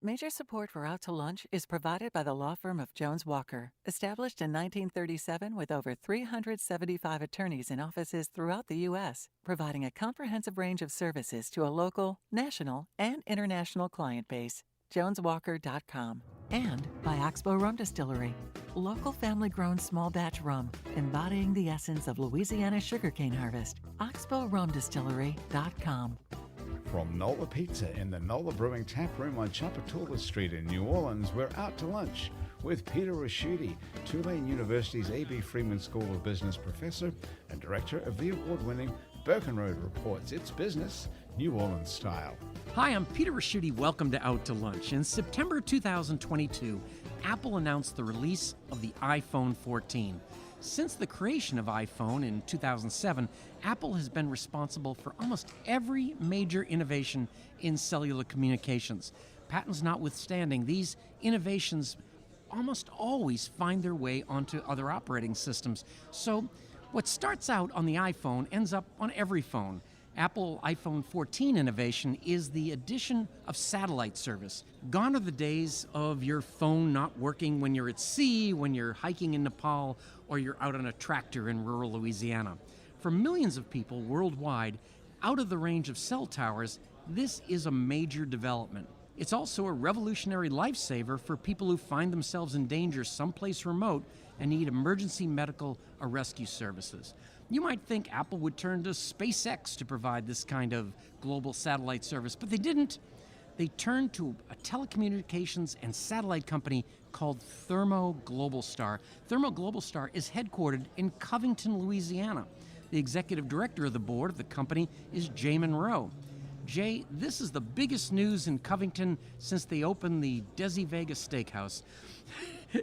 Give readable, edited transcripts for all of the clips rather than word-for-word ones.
Major support for Out to Lunch is provided by the law firm of Jones Walker, established in 1937 with over 375 attorneys in offices throughout the U.S., providing a comprehensive range of services to a local, national, and international client base. JonesWalker.com. And by Oxbow Rum Distillery, local family-grown small batch rum, embodying the essence of Louisiana sugarcane harvest. OxbowRumDistillery.com. From Nola Pizza in the Nola Brewing Tap Room on Chapatula Street in New Orleans, we're out to lunch with Peter Raschuti, Tulane University's A.B. Freeman School of Business professor and director of the award-winning Birkenroad Reports. It's business, New Orleans style. Hi, I'm Peter Raschuti. Welcome to Out to Lunch. In September 2022, Apple announced the release of the iPhone 14. Since the creation of iPhone in 2007, Apple has been responsible for almost every major innovation in cellular communications. Patents notwithstanding, these innovations almost always find their way onto other operating systems. So what starts out on the iPhone ends up on every phone. Apple iPhone 14 innovation is the addition of satellite service. Gone are the days of your phone not working when you're at sea, when you're hiking in Nepal, or you're out on a tractor in rural Louisiana. For millions of people worldwide, out of the range of cell towers, this is a major development. It's also a revolutionary lifesaver for people who find themselves in danger someplace remote and need emergency medical or rescue services. You might think Apple would turn to SpaceX to provide this kind of global satellite service, but they didn't. They turned to a telecommunications and satellite company called Thermo Global Star. Thermo Global Star is headquartered in Covington, Louisiana. The executive director of the board of the company is Jay Monroe. Jay, this is the biggest news in Covington since they opened the Desi Vegas Steakhouse.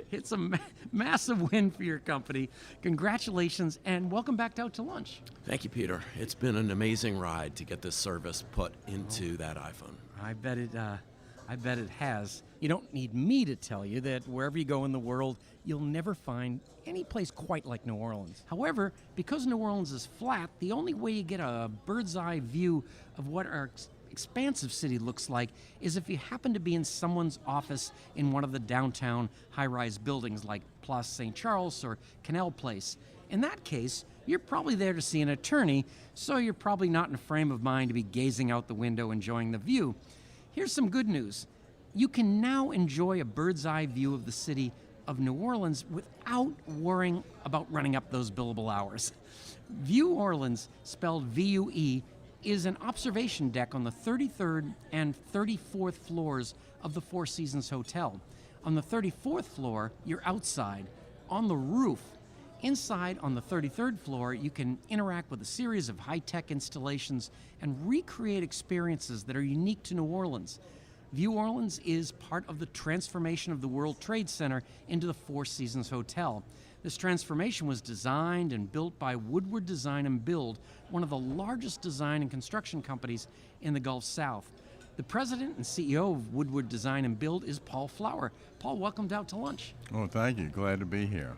It's a massive win for your company. Congratulations, and welcome back to Out to Lunch. Thank you, Peter. It's been an amazing ride to get this service put into that iPhone. I bet it has. You don't need me to tell you that wherever you go in the world, you'll never find any place quite like New Orleans. However, because New Orleans is flat, the only way you get a bird's eye view of what our expansive city looks like is if you happen to be in someone's office in one of the downtown high-rise buildings like Place St. Charles or Canal Place. In that case, you're probably there to see an attorney, so you're probably not in a frame of mind to be gazing out the window enjoying the view. Here's some good news. You can now enjoy a bird's eye view of the city of New Orleans without worrying about running up those billable hours. View Orleans, spelled V-U-E, is an observation deck on the 33rd and 34th floors of the Four Seasons Hotel. On the 34th floor, you're outside, on the roof. Inside, on the 33rd floor, you can interact with a series of high-tech installations and recreate experiences that are unique to New Orleans. View Orleans is part of the transformation of the World Trade Center into the Four Seasons Hotel. This transformation was designed and built by Woodward Design and Build, one of the largest design and construction companies in the Gulf South. The president and CEO of Woodward Design and Build is Paul Flower. Paul, welcome Out to Lunch. Oh, thank you. Glad to be here.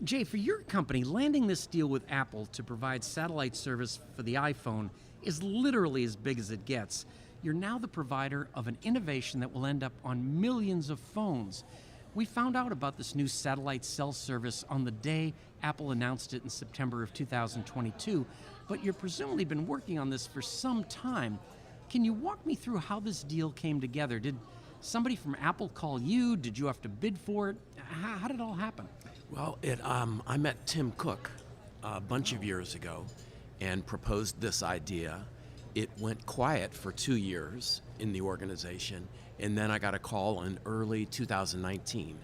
Jay, for your company, landing this deal with Apple to provide satellite service for the iPhone is literally as big as it gets. You're now the provider of an innovation that will end up on millions of phones. We found out about this new satellite cell service on the day Apple announced it in September of 2022, but you've presumably been working on this for some time. Can you walk me through how this deal came together? Did somebody from Apple call you? Did you have to bid for it? How did it all happen? Well, I met Tim Cook a bunch of years ago and proposed this idea. It went quiet for 2 years in the organization, and then I got a call in early 2019,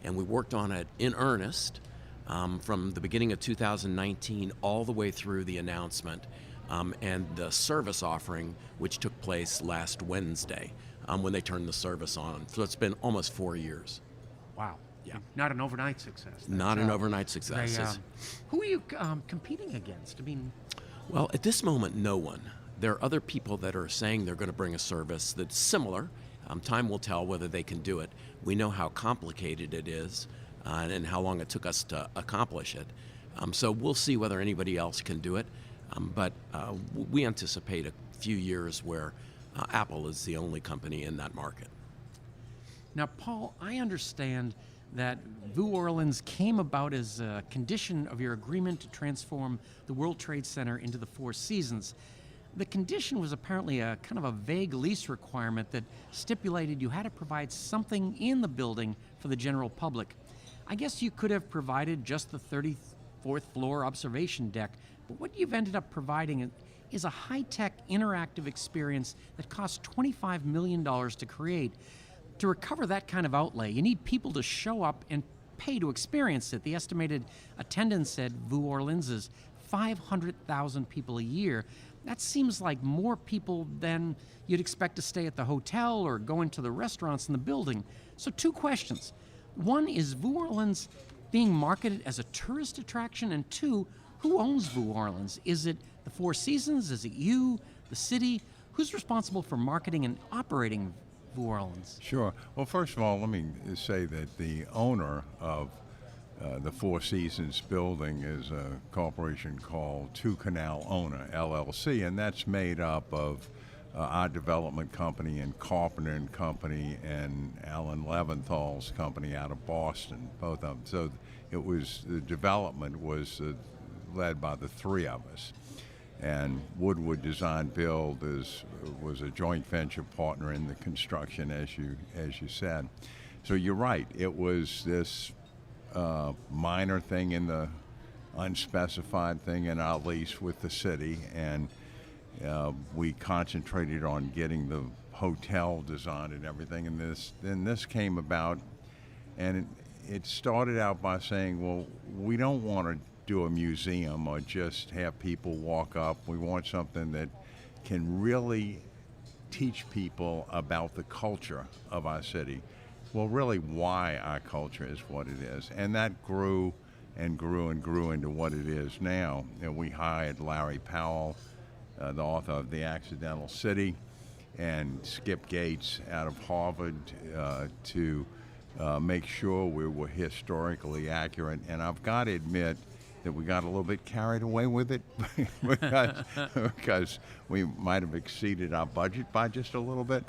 and we worked on it in earnest from the beginning of 2019 all the way through the announcement and the service offering, which took place last Wednesday when they turned the service on. So it's been almost 4 years. Wow. Yeah. Not an overnight success. Not an overnight success. Who are you competing against? Well, at this moment, no one. There are other people that are saying they're going to bring a service that's similar. Time will tell whether they can do it. We know how complicated it is and how long it took us to accomplish it. So we'll see whether anybody else can do it. But we anticipate a few years where Apple is the only company in that market. Now, Paul, I understand that New Orleans came about as a condition of your agreement to transform the World Trade Center into the Four Seasons. The condition was apparently a kind of a vague lease requirement that stipulated you had to provide something in the building for the general public. I guess you could have provided just the 34th floor observation deck, but what you've ended up providing is a high-tech interactive experience that costs $25 million to create. To recover that kind of outlay, you need people to show up and pay to experience it. The estimated attendance at New Orleans is 500,000 people a year. That seems like more people than you'd expect to stay at the hotel or go into the restaurants in the building. So 2 questions. One, is New Orleans being marketed as a tourist attraction? And 2, who owns New Orleans? Is it the Four Seasons? Is it you, the city? Who's responsible for marketing and operating New Orleans? Sure. Well, first of all, let me say that the owner of the Four Seasons building is a corporation called Two Canal Owner, LLC, and that's made up of our development company and Carpenter and Company and Alan Leventhal's company out of Boston, both of them. So the development was led by the 3 of us. And Woodward Design Build was a joint venture partner in the construction, as you said. So you're right. It was this minor thing in the unspecified thing in our lease with the city, and we concentrated on getting the hotel designed and everything. And this came about, and it started out by saying, well, we don't want to do a museum or just have people walk up. We want something that can really teach people about the culture of our city. Well, really why our culture is what it is. And that grew and grew and grew into what it is now. And we hired Larry Powell, the author of The Accidental City, and Skip Gates out of Harvard to make sure we were historically accurate. And I've got to admit that we got a little bit carried away with it because we might have exceeded our budget by just a little bit.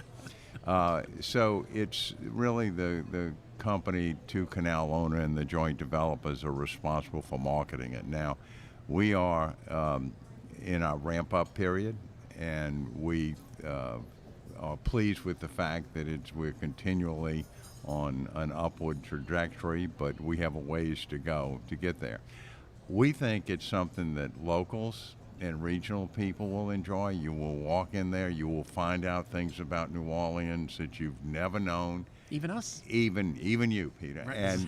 So it's really the company, Two Canal Owner, and the joint developers are responsible for marketing it. Now, we are in our ramp-up period, and we are pleased with the fact that we're continually on an upward trajectory, but we have a ways to go to get there. We think it's something that locals and regional people will enjoy. You will walk in there, you will find out things about New Orleans that you've never known. Even us? Even you, Peter. Right.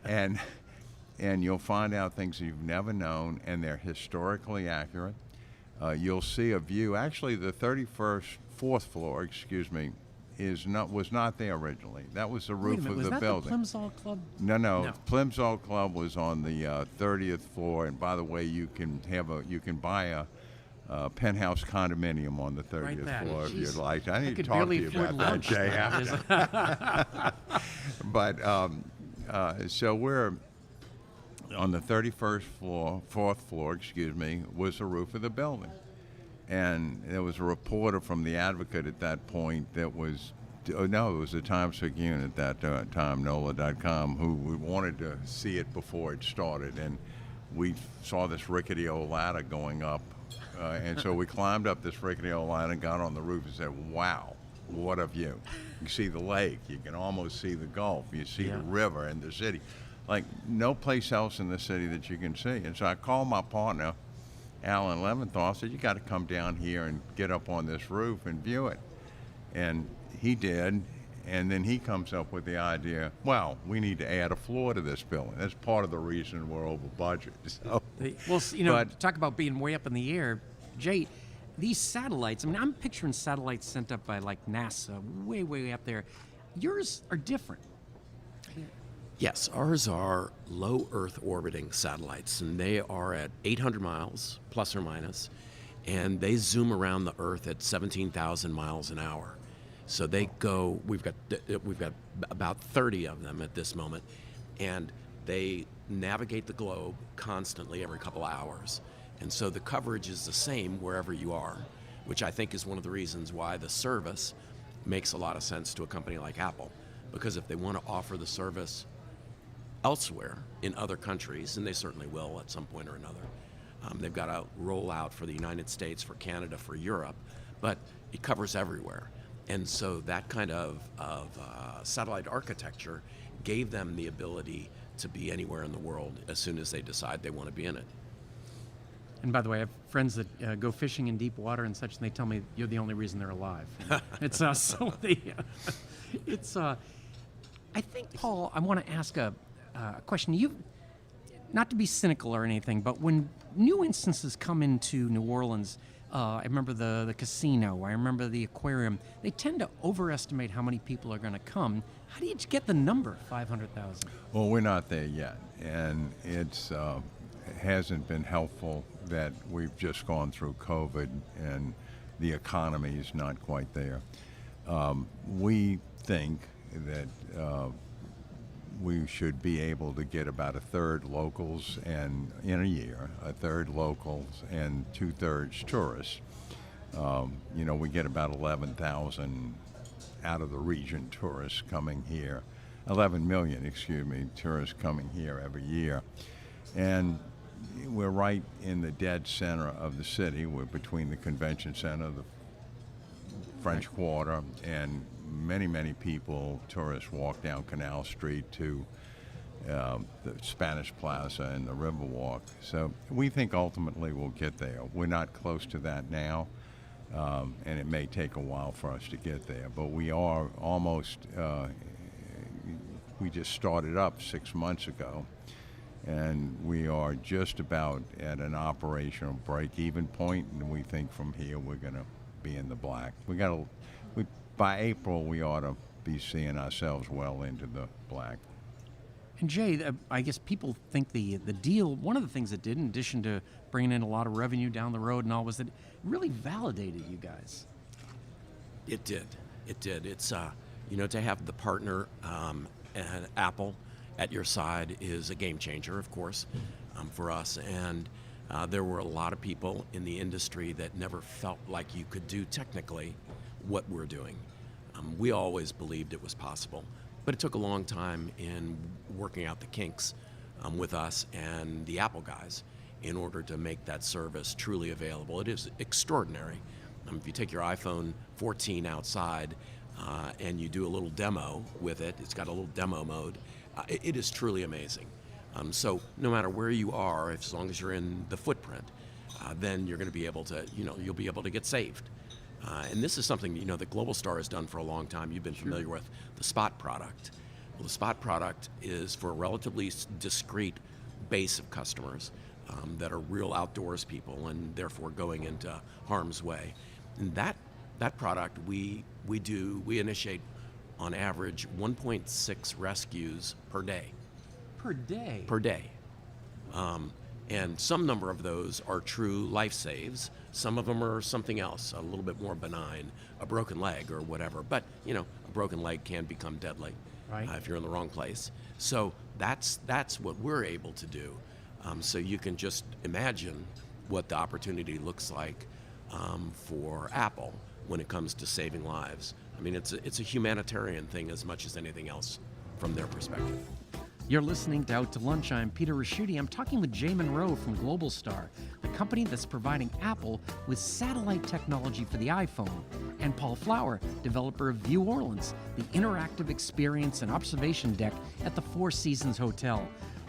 And and you'll find out things you've never known, and they're historically accurate. You'll see a view. Actually, the 4th floor, was not there originally. That was the roof of the building. Was that the Plimsoll Club? No. Plimsoll Club was on the 30th floor, and by the way, you can buy a penthouse condominium on the 30th floor if you'd like. I need to talk to you about that, Jay. But so we're on the 31st floor, 4th floor, was the roof of the building. And there was a reporter from the Advocate at that point that was, it was the Times-Picayune at that time, NOLA.com, who wanted to see it before it started. And we saw this rickety old ladder going up. And so we climbed up this rickety old ladder and got on the roof and said, wow, what a view. You see the lake. You can almost see the Gulf. You see the river and the city. Like no place else in the city that you can see. And so I called my partner, Alan Leventhal, said, you got to come down here and get up on this roof and view it. And he did, and then he comes up with the idea, well, we need to add a floor to this building. That's part of the reason we're over budget. So, talk about being way up in the air. Jay, these satellites, I'm picturing satellites sent up by like NASA, way, way up there. Yours are different. Yes, ours are low Earth orbiting satellites, and they are at 800 miles, plus or minus, and they zoom around the Earth at 17,000 miles an hour. So they go, we've got about 30 of them at this moment, and they navigate the globe constantly every couple of hours. And so the coverage is the same wherever you are, which I think is one of the reasons why the service makes a lot of sense to a company like Apple. because if they want to offer the service elsewhere in other countries, and they certainly will at some point or another, they've got to roll out for the United States, for Canada, for Europe, but it covers everywhere. And so that kind of satellite architecture gave them the ability to be anywhere in the world as soon as they decide they want to be in it. And by the way, I have friends that go fishing in deep water and such, and they tell me you're the only reason they're alive. It's so it's. I think, Paul, I want to ask a question. You, not to be cynical or anything, but when new instances come into New Orleans, I remember the casino, I remember the aquarium, they tend to overestimate how many people are going to come. How do you get the number 500,000? Well, we're not there yet, and it hasn't been helpful that we've just gone through COVID and the economy is not quite there. We think that we should be able to get about a third locals and in a year, a third locals and 2/3 tourists. We get about 11,000 out of the region tourists coming here, 11 million, tourists coming here every year. And we're right in the dead center of the city. We're between the convention center, the French Quarter, and many people, tourists, walk down Canal Street to the Spanish Plaza and the Riverwalk. So we think ultimately we'll get there. We're not close to that now, and it may take a while for us to get there. But we are almost, we just started up 6 months ago, and we are just about at an operational break-even point, and we think from here we're going to be in the black. By April, we ought to be seeing ourselves well into the black. And Jay, I guess people think the deal, one of the things it did, in addition to bringing in a lot of revenue down the road and all, was that it really validated you guys. It did. It's, to have the partner and Apple at your side is a game changer, of course, for us. And there were a lot of people in the industry that never felt like you could do technically what we're doing. We always believed it was possible, but it took a long time in working out the kinks with us and the Apple guys in order to make that service truly available. It is extraordinary. If you take your iPhone 14 outside and you do a little demo with it, it's got a little demo mode, it is truly amazing. So no matter where you are, as long as you're in the footprint, then you're going to be able to, you'll be able to get saved. And this is something, that Global Star has done for a long time. You've been familiar with the Spot product. Well, the Spot product is for a relatively discrete base of customers that are real outdoors people and therefore going into harm's way. And that product, we initiate on average 1.6 rescues per day. Per day? Per day. And some number of those are true life saves. Some of them are something else, a little bit more benign, a broken leg or whatever. But, a broken leg can become deadly if you're in the wrong place. So that's what we're able to do. So you can just imagine what the opportunity looks like for Apple when it comes to saving lives. I mean, it's a humanitarian thing as much as anything else from their perspective. You're listening to Out to Lunch. I'm Peter Raschuti. I'm talking with Jay Monroe from Global Star, the company that's providing Apple with satellite technology for the iPhone, and Paul Flower, developer of View Orleans, the interactive experience and observation deck at the Four Seasons Hotel.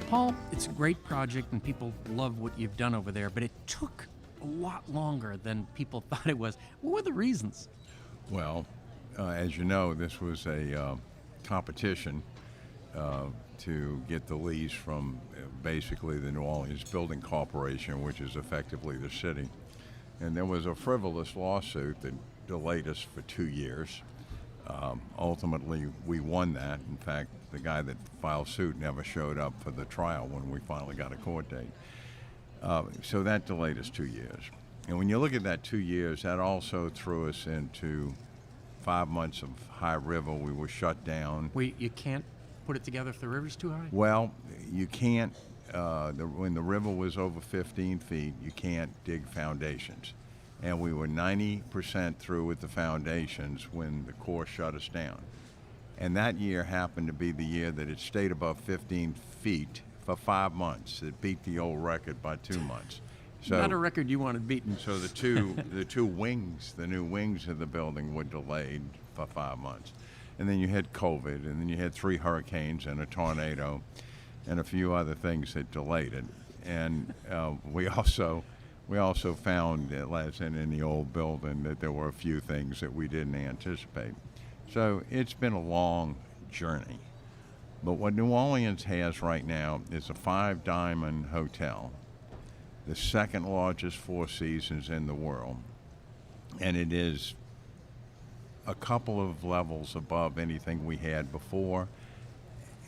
Paul, it's a great project and people love what you've done over there, but it took a lot longer than people thought it was. What were the reasons? Well, as you know, this was a competition to get the lease from basically the New Orleans Building Corporation, which is effectively the city. And there was a frivolous lawsuit that delayed us for 2 years. Ultimately, we won that. In fact, the guy that filed suit never showed up for the trial when we finally got a court date. So that delayed us 2 years. And when you look at that 2 years, that also threw us into 5 months of high river. We were shut down. You can't put it together if the river's too high? Well, you can't, when the river was over 15 feet, you can't dig foundations. And we were 90% through with the foundations when the Corps shut us down. And that year happened to be the year that it stayed above 15 feet for 5 months. It beat the old record by 2 months. So, Not a record you wanted beaten. so the two wings, the new wings of the building were delayed for 5 months. And then you had COVID, and then you had 3 hurricanes and a tornado and a few other things that delayed it. And we also found, as in the old building, that there were a few things that we didn't anticipate. So it's been a long journey. But what New Orleans has right now is a 5-diamond hotel, the second largest Four Seasons in the world. And it is a couple of levels above anything we had before.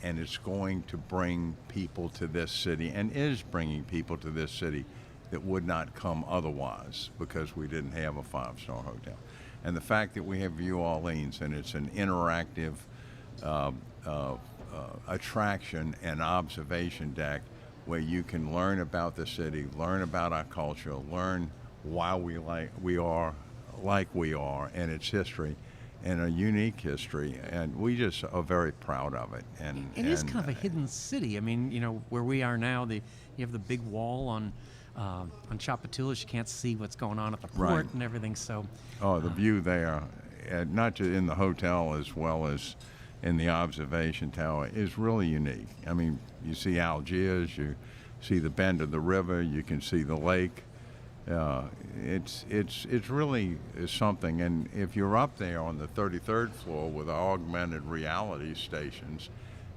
And it's going to bring people to this city, and is bringing people to this city that would not come otherwise because we didn't have a 5-star hotel. And the fact that we have New Orleans and it's an interactive attraction and observation deck where you can learn about the city, learn about our culture, learn why we are like we are and its history, and a unique history, and we just are very proud of it. And it is kind of a hidden city. I mean, where we are now, you have the big wall on Chapatoulas. You can't see what's going on at the port Right. and everything. So, the view there, not just in the hotel as well as in the observation tower, is really unique. I mean, you see Algiers, you see the bend of the river, you can see the lake. It's really something. And if you're up there on the 33rd floor with augmented reality stations,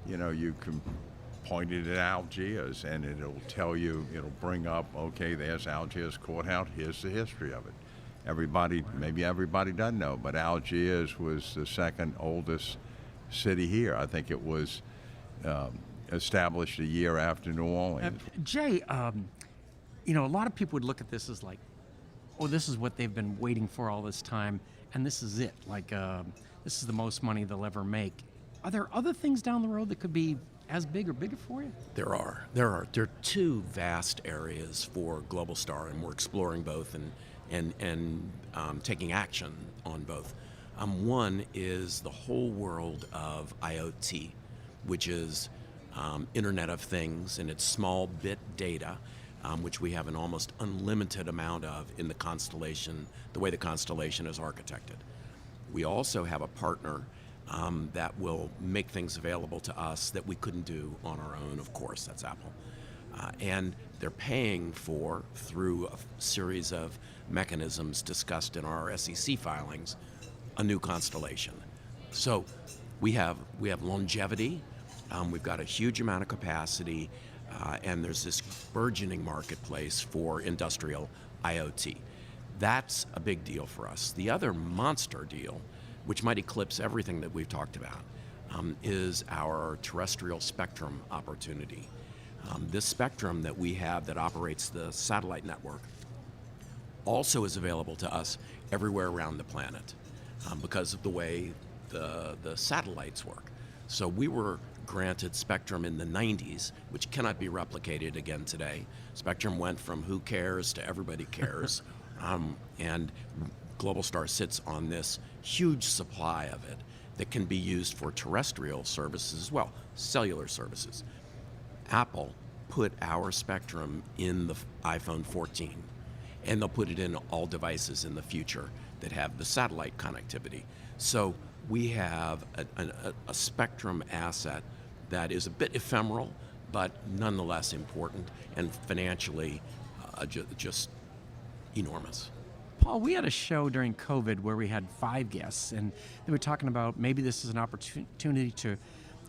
you can point it at Algiers and it'll tell you, it'll bring up, okay, there's Algiers Courthouse, here's the history of it. Maybe everybody doesn't know, but Algiers was the second oldest city here. I think it was established a year after New Orleans. Jay, a lot of people would look at this as like, oh, this is what they've been waiting for all this time, and this is it. Like, this is the most money they'll ever make. Are there other things down the road that could be as big or bigger for you? There are. There are 2 vast areas for Global Star, and we're exploring both and taking action on both. One is the whole world of IoT, which is Internet of Things, and it's small bit data, which we have an almost unlimited amount of in the constellation, the way the constellation is architected. We also have a partner that will make things available to us that we couldn't do on our own, of course, that's Apple. And they're paying for, through a series of mechanisms discussed in our SEC filings, a new constellation. So we have longevity, we've got a huge amount of capacity, and there's this burgeoning marketplace for industrial IoT. That's a big deal for us. The other monster deal, which might eclipse everything that we've talked about, is our terrestrial spectrum opportunity. This spectrum that we have that operates the satellite network also is available to us everywhere around the planet because of the way the satellites work. So we were granted spectrum in the 90s, which cannot be replicated again today. Spectrum went from who cares to everybody cares, and Global Star sits on this huge supply of it that can be used for terrestrial services as well, cellular services. Apple put our spectrum in the iPhone 14, and they'll put it in all devices in the future that have the satellite connectivity. So we have a spectrum asset that is a bit ephemeral, but nonetheless important, and financially just enormous. Paul, we had a show during COVID where we had 5 guests, and they were talking about maybe this is an opportunity to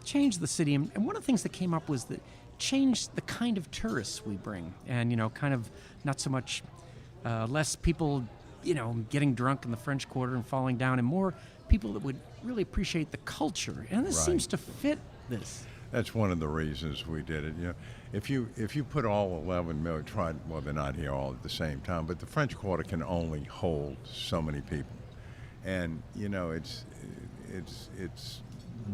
change the city. And one of the things that came up was that change the kind of tourists we bring, and kind of not so much less people getting drunk in the French Quarter and falling down, and more people that would really appreciate the culture. And this seems to fit this. That's one of the reasons we did it. If you put all 11 million, they're not here all at the same time, but the French Quarter can only hold so many people, and it's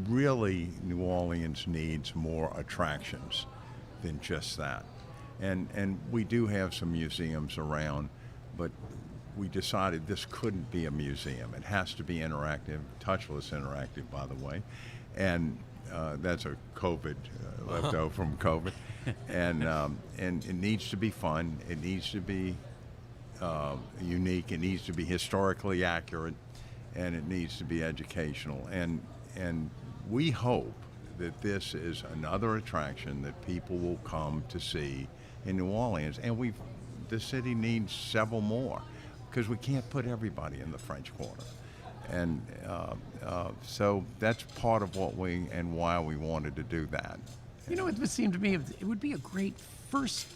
really New Orleans needs more attractions than just that, and we do have some museums around, but we decided this couldn't be a museum. It has to be interactive, touchless interactive, by the way. and that's a COVID leftover from COVID, and it needs to be fun. It needs to be unique. It needs to be historically accurate, and it needs to be educational. And we hope that this is another attraction that people will come to see in New Orleans, and the city needs several more, because we can't put everybody in the French Quarter. And so that's part of why we wanted to do that. You know, it would seem to me it would be a great first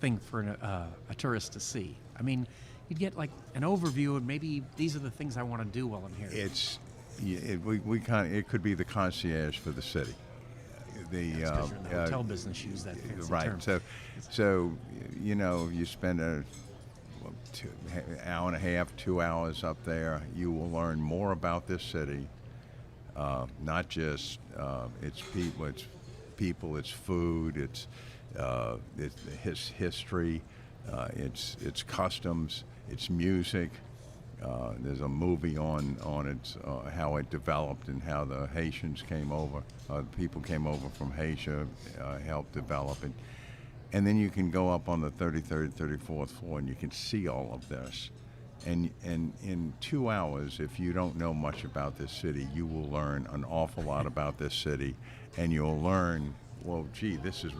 thing for a tourist to see. I mean, you'd get like an overview, and maybe these are the things I want to do while I'm here. It could be the concierge for the city. The hotel business use that fancy right. term. So you spend hour and a half, 2 hours up there. You will learn more about this city. Not just its people, its food, its history, its customs, its music. There's a movie on its how it developed and how the Haitians came over. People came over from Haiti, helped develop it. And then you can go up on the 33rd, 34th floor, and you can see all of this. And in 2 hours, if you don't know much about this city, you will learn an awful lot about this city, and you'll learn, well, gee, this is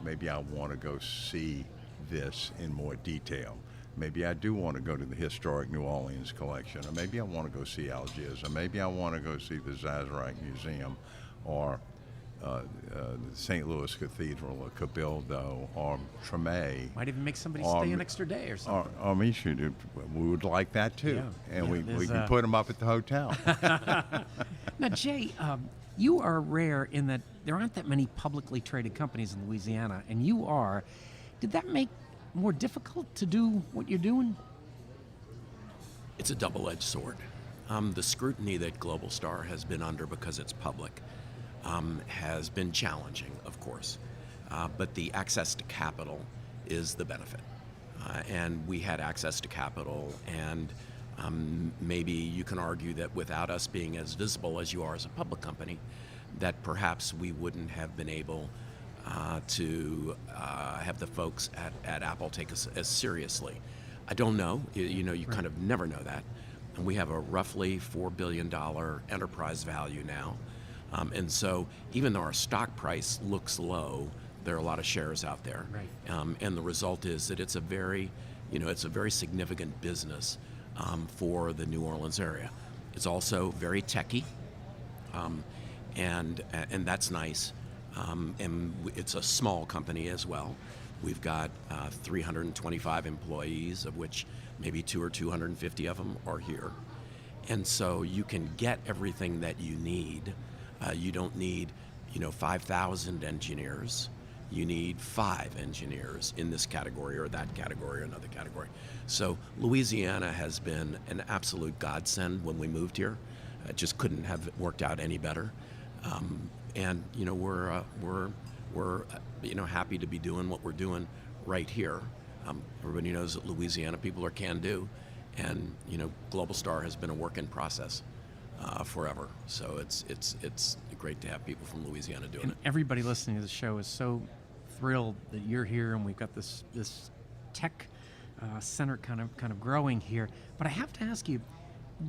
maybe I want to go see this in more detail. Maybe I do want to go to the historic New Orleans collection, or maybe I want to go see Algiers, or maybe I want to go see the Zazarak Museum, or the St. Louis Cathedral, or Cabildo, or Tremé. Might even make somebody stay an extra day or something. Or we would like that too, and we can put them up at the hotel. Now, Jay, you are rare in that there aren't that many publicly traded companies in Louisiana, and you are. Did that make more difficult to do what you're doing? It's a double-edged sword. The scrutiny that Global Star has been under because it's public has been challenging, of course, but the access to capital is the benefit. And we had access to capital, and maybe you can argue that without us being as visible as you are as a public company, that perhaps we wouldn't have been able to have the folks at Apple take us as seriously. I don't know. You kind of never know that. And we have a roughly $4 billion enterprise value now. And so even though our stock price looks low, there are a lot of shares out there. Right. And the result is that it's a very significant business for the New Orleans area. It's also very techy, and that's nice. And it's a small company as well. We've got 325 employees, of which maybe 200 or 250 of them are here. And so you can get everything that you need. You don't need, 5,000 engineers. You need 5 engineers in this category or that category or another category. So Louisiana has been an absolute godsend when we moved here. It just couldn't have worked out any better. And we're happy to be doing what we're doing right here. Everybody knows that Louisiana people are can-do, and Global Star has been a work in process forever. So it's great to have people from Louisiana doing it. Everybody listening to the show is so thrilled that you're here, and we've got this tech center kind of growing here. But I have to ask you,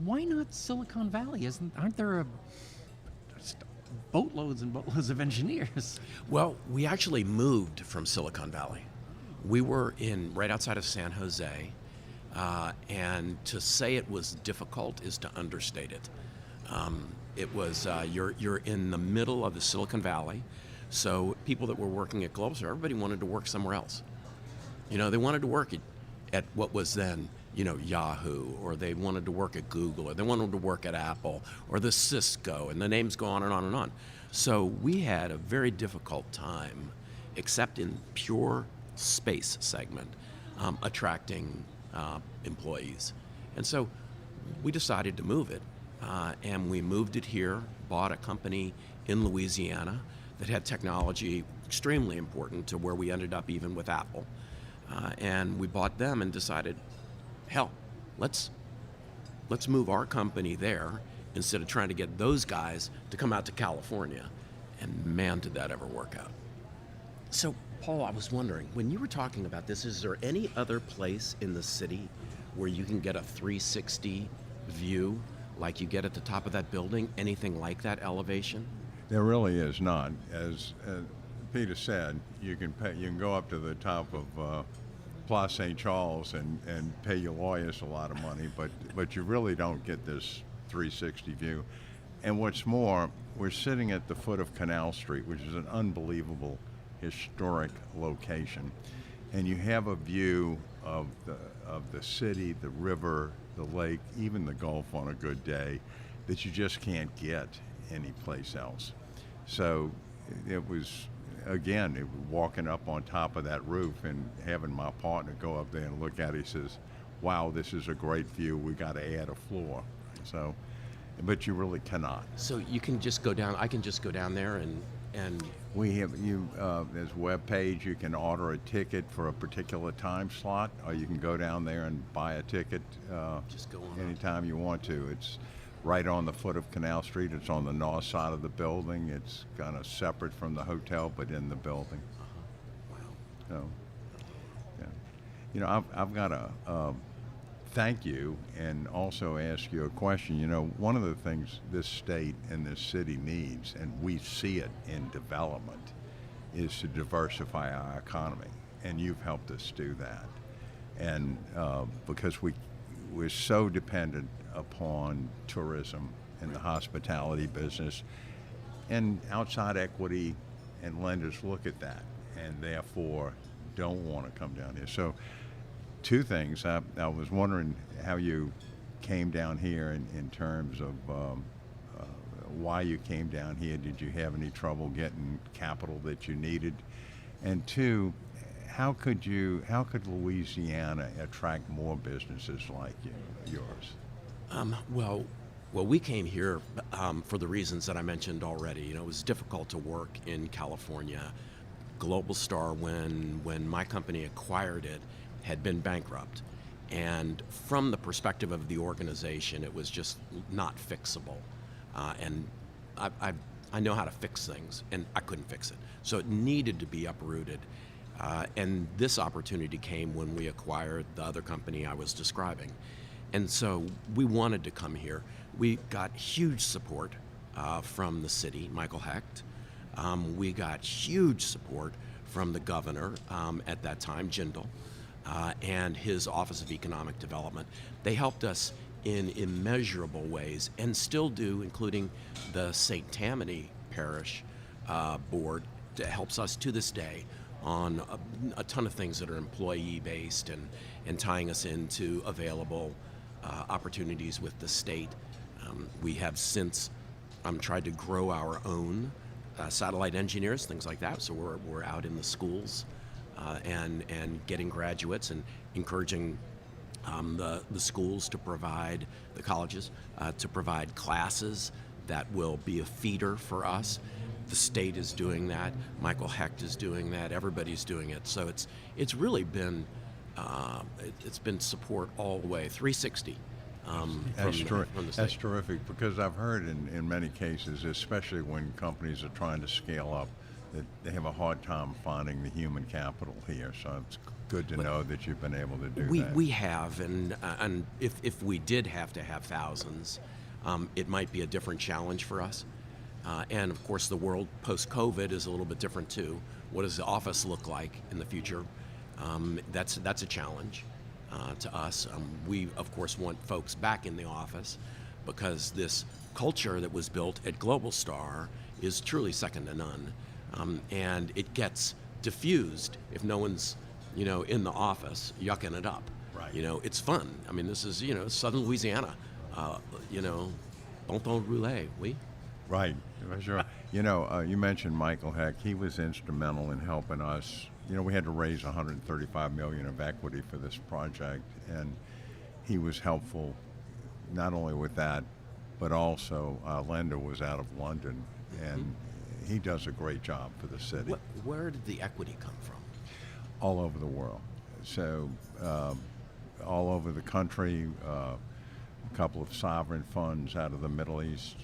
why not Silicon Valley? Aren't there boatloads and boatloads of engineers? Well, we actually moved from Silicon Valley. We were right outside of San Jose, and to say it was difficult is to understate it. It was you're in the middle of the Silicon Valley, so people that were working at Global Star, everybody wanted to work somewhere else. They wanted to work at what was then Yahoo, or they wanted to work at Google, or they wanted to work at Apple, or the Cisco, and the names go on and on and on. So we had a very difficult time, except in pure space segment, attracting employees. And so we decided to move it, and we moved it here, bought a company in Louisiana that had technology extremely important to where we ended up even with Apple. And we bought them and decided, hell, let's move our company there instead of trying to get those guys to come out to California. And man, did that ever work out. So, Paul, I was wondering, when you were talking about this, is there any other place in the city where you can get a 360 view like you get at the top of that building? Anything like that elevation? There really is not. As Peter said, you can go up to the top of Place St. Charles and pay your lawyers a lot of money, but you really don't get this 360 view. And what's more, we're sitting at the foot of Canal Street, which is an unbelievable historic location, and you have a view of the city, the river, the lake, even the Gulf on a good day, that you just can't get anyplace else. So it was, again, walking up on top of that roof and having my partner go up there and look at it. He says, "Wow, this is a great view. We got to add a floor." So, but you really cannot. So you can just go down. I can just go down there and. We have there's a web page. You can order a ticket for a particular time slot, or you can go down there and buy a ticket Just go on anytime you want to. It's right on the foot of Canal Street. It's on the north side of the building. It's kind of separate from the hotel, but in the building. Wow. So, yeah. I've got to thank you and also ask you a question. One of the things this state and this city needs, and we see it in development, is to diversify our economy. And you've helped us do that. And because we're so dependent upon tourism and the hospitality business, and outside equity and lenders look at that and therefore don't want to come down here. So two things. I was wondering how you came down here in terms of why you came down here. Did you have any trouble getting capital that you needed? And two, how could Louisiana attract more businesses like yours? Well, we came here for the reasons that I mentioned already. It was difficult to work in California. Global Star, when my company acquired it, had been bankrupt. And from the perspective of the organization, it was just not fixable. And I know how to fix things, and I couldn't fix it. So it needed to be uprooted. And this opportunity came when we acquired the other company I was describing. And so we wanted to come here. We got huge support from the city, Michael Hecht. We got huge support from the governor at that time, Jindal. And his Office of Economic Development. They helped us in immeasurable ways, and still do, including the St. Tammany Parish Board that helps us to this day on a ton of things that are employee-based and tying us into available opportunities with the state. We have since tried to grow our own satellite engineers, things like that, so we're out in the schools and getting graduates and encouraging the schools to provide, the colleges, to provide classes that will be a feeder for us. The state is doing that. Michael Hecht is doing that. Everybody's doing it. So it's really been it's been support all the way, 360. That's from the state. That's terrific, because I've heard in many cases, especially when companies are trying to scale up, that they have a hard time finding the human capital here. So it's good to know that you've been able to do that. We have, and if we did have to have thousands, it might be a different challenge for us. And of course, the world post-COVID is a little bit different too. What does the office look like in the future? That's a challenge to us. We of course want folks back in the office, because this culture that was built at Global Star is truly second to none. And it gets diffused if no one's, in the office yucking it up. Right. It's fun. I mean, this is, Southern Louisiana. Bon temps roulé, oui? Right, for sure. You mentioned Michael Heck. He was instrumental in helping us. We had to raise $135 million of equity for this project, and he was helpful not only with that, but also our lender was out of London, and he does a great job for the city. Where did the equity come from? All over the world. So all over the country, a couple of sovereign funds out of the Middle East.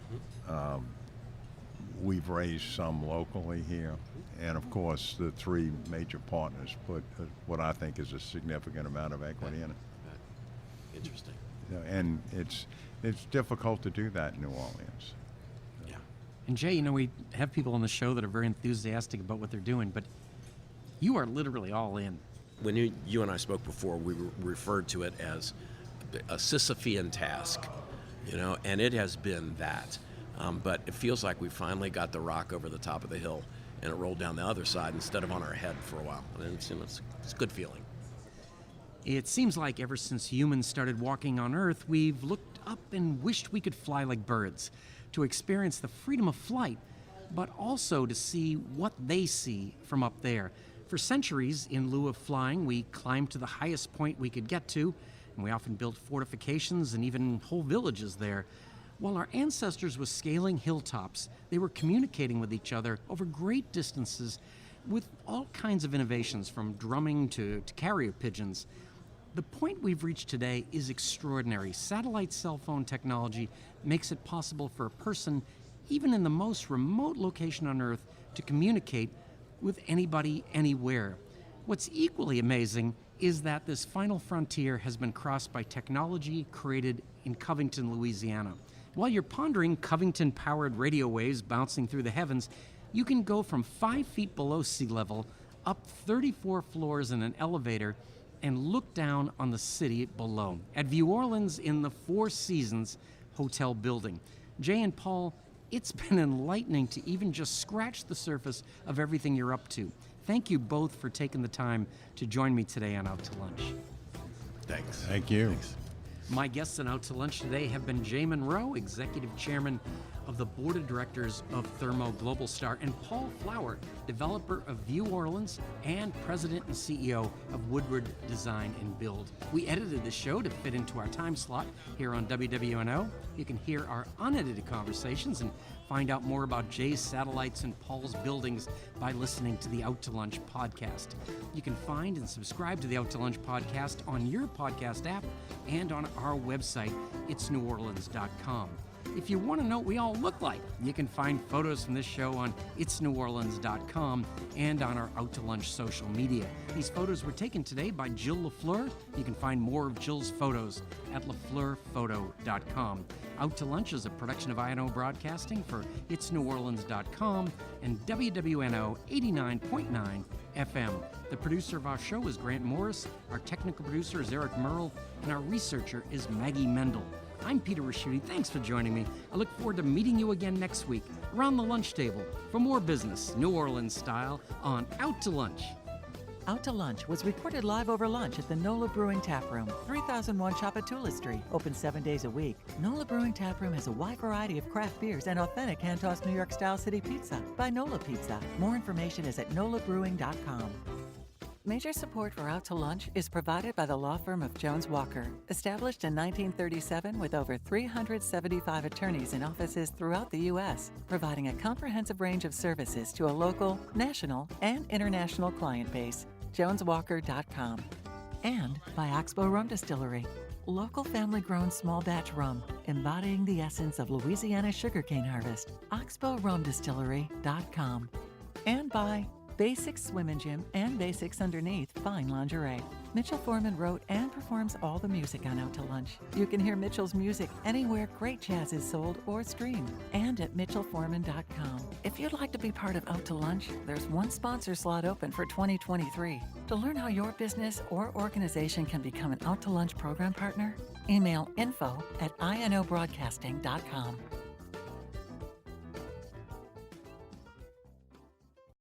We've raised some locally here. And of course, the three major partners put what I think is a significant amount of equity in it. Interesting. And it's difficult to do that in New Orleans. Yeah. And Jay, we have people on the show that are very enthusiastic about what they're doing, but you are literally all in. When you and I spoke before, we referred to it as a Sisyphean task, and it has been that. But it feels like we finally got the rock over the top of the hill, and it rolled down the other side instead of on our head for a while. And it's a good feeling. It seems like ever since humans started walking on Earth, we've looked up and wished we could fly like birds, to experience the freedom of flight, but also to see what they see from up there. For centuries, in lieu of flying, we climbed to the highest point we could get to, and we often built fortifications and even whole villages there. While our ancestors were scaling hilltops, they were communicating with each other over great distances with all kinds of innovations, from drumming to carrier pigeons. The point we've reached today is extraordinary. Satellite cell phone technology makes it possible for a person, even in the most remote location on Earth, to communicate with anybody, anywhere. What's equally amazing is that this final frontier has been crossed by technology created in Covington, Louisiana. While you're pondering Covington-powered radio waves bouncing through the heavens, you can go from 5 feet below sea level, up 34 floors in an elevator, and look down on the city below at View Orleans in the Four Seasons Hotel building. Jay and Paul, it's been enlightening to even just scratch the surface of everything you're up to. Thank you both for taking the time to join me today on Out to Lunch. Thanks. Thank you. Thanks. My guests on Out to Lunch today have been Jay Monroe, Executive Chairman of the Board of Directors of Thermo Global Star, and Paul Flower, developer of View Orleans and President and CEO of Woodward Design and Build. We edited the show to fit into our time slot here on WWNO. You can hear our unedited conversations and find out more about Jay's satellites and Paul's buildings by listening to the Out to Lunch podcast. You can find and subscribe to the Out to Lunch podcast on your podcast app and on our website, itsneworleans.com. If you want to know what we all look like, you can find photos from this show on itsneworleans.com and on our Out to Lunch social media. These photos were taken today by Jill LaFleur. You can find more of Jill's photos at lafleurphoto.com. Out to Lunch is a production of INO Broadcasting for itsneworleans.com and WWNO 89.9 FM. The producer of our show is Grant Morris, our technical producer is Eric Merle, and our researcher is Maggie Mendel. I'm Peter Raschuti. Thanks for joining me. I look forward to meeting you again next week around the lunch table for more business, New Orleans style, on Out to Lunch. Out to Lunch was recorded live over lunch at the NOLA Brewing Tap Room, 3001 Chapatula Street, open 7 days a week. NOLA Brewing Tap Room has a wide variety of craft beers and authentic hand-tossed New York-style city pizza by NOLA Pizza. More information is at nolabrewing.com. Major support for Out to Lunch is provided by the law firm of Jones Walker, established in 1937 with over 375 attorneys in offices throughout the U.S., providing a comprehensive range of services to a local, national, and international client base. JonesWalker.com. And by Oxbow Rum Distillery, local family-grown small batch rum, embodying the essence of Louisiana sugarcane harvest. OxbowRumDistillery.com. And by Basics Swim and Gym and Basics Underneath Fine Lingerie. Mitchell Foreman wrote and performs all the music on Out to Lunch. You can hear Mitchell's music anywhere great jazz is sold or streamed, and at mitchellforeman.com. If you'd like to be part of Out to Lunch, there's one sponsor slot open for 2023. To learn how your business or organization can become an Out to Lunch program partner, email info@inobroadcasting.com.